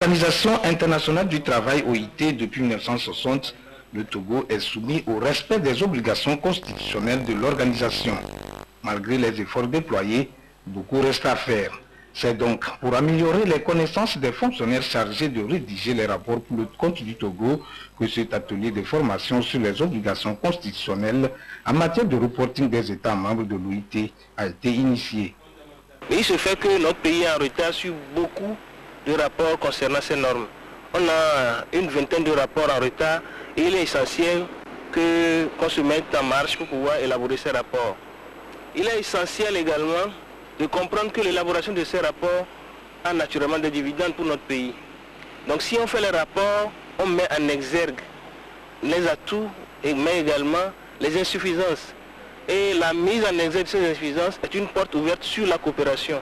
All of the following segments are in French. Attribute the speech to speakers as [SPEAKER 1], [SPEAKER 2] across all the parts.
[SPEAKER 1] L'Organisation internationale du travail OIT depuis 1960, le Togo est soumis au respect des obligations constitutionnelles de l'organisation. Malgré les efforts déployés, beaucoup reste à faire. C'est donc pour améliorer les connaissances des fonctionnaires chargés de rédiger les rapports pour le compte du Togo que cet atelier de formation sur les obligations constitutionnelles en matière de reporting des États membres de l'OIT a été initié.
[SPEAKER 2] Mais il se fait que notre pays est en retard sur beaucoup de rapports concernant ces normes. On a une vingtaine de rapports en retard et il est essentiel qu'on se mette en marche pour pouvoir élaborer ces rapports. Il est essentiel également de comprendre que l'élaboration de ces rapports a naturellement des dividendes pour notre pays. Donc si on fait les rapports, on met en exergue les atouts, mais également les insuffisances. Et la mise en exergue de ces insuffisances est une porte ouverte sur la coopération.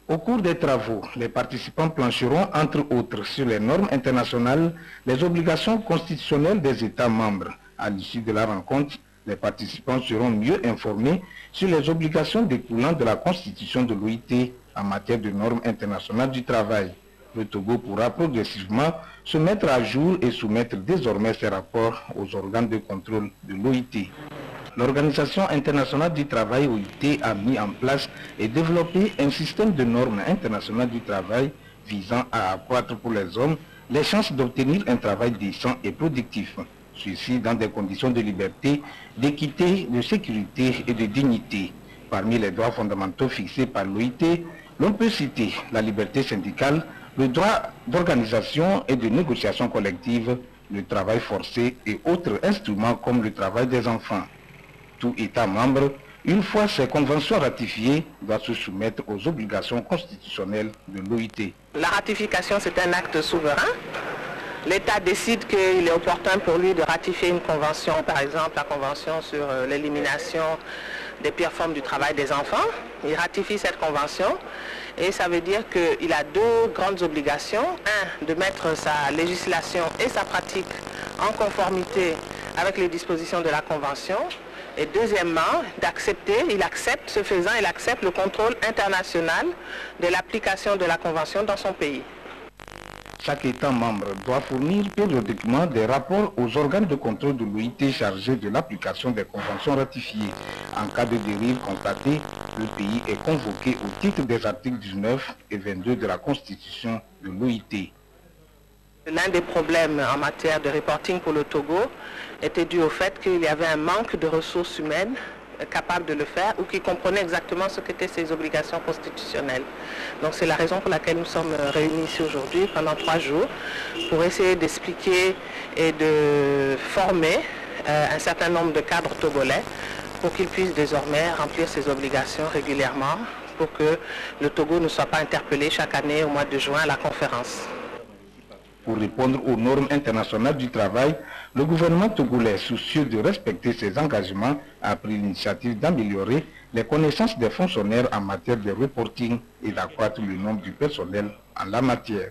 [SPEAKER 1] Au cours des travaux, les participants plancheront entre autres sur les normes internationales, les obligations constitutionnelles des États membres. À l'issue de la rencontre, les participants seront mieux informés sur les obligations découlant de la Constitution de l'OIT en matière de normes internationales du travail. Le Togo pourra progressivement se mettre à jour et soumettre désormais ses rapports aux organes de contrôle de l'OIT. L'Organisation internationale du travail OIT a mis en place et développé un système de normes internationales du travail visant à accroître pour les hommes les chances d'obtenir un travail décent et productif. Ceci dans des conditions de liberté, d'équité, de sécurité et de dignité. Parmi les droits fondamentaux fixés par l'OIT, l'on peut citer la liberté syndicale, le droit d'organisation et de négociation collective, le travail forcé et autres instruments comme le travail des enfants. Tout État membre, une fois ces conventions ratifiées, doit se soumettre aux obligations constitutionnelles de l'OIT.
[SPEAKER 3] La ratification, c'est un acte souverain. L'État décide qu'il est opportun pour lui de ratifier une convention, par exemple la convention sur l'élimination des pires formes du travail des enfants. Il ratifie cette convention et ça veut dire qu'il a deux grandes obligations. Un, de mettre sa législation et sa pratique en conformité avec les dispositions de la convention. Et deuxièmement, il accepte le contrôle international de l'application de la convention dans son pays.
[SPEAKER 1] Chaque État membre doit fournir périodiquement des rapports aux organes de contrôle de l'OIT chargés de l'application des conventions ratifiées. En cas de dérive constatée, le pays est convoqué au titre des articles 19 et 22 de la Constitution de l'OIT.
[SPEAKER 3] L'un des problèmes en matière de reporting pour le Togo était dû au fait qu'il y avait un manque de ressources humaines capables de le faire ou qui comprenaient exactement ce qu'étaient ses obligations constitutionnelles. Donc c'est la raison pour laquelle nous sommes réunis ici aujourd'hui pendant 3 jours pour essayer d'expliquer et de former un certain nombre de cadres togolais pour qu'ils puissent désormais remplir ces obligations régulièrement pour que le Togo ne soit pas interpellé chaque année au mois de juin à la conférence.
[SPEAKER 1] Pour répondre aux normes internationales du travail, le gouvernement togolais, soucieux de respecter ses engagements, a pris l'initiative d'améliorer les connaissances des fonctionnaires en matière de reporting et d'accroître le nombre du personnel en la matière.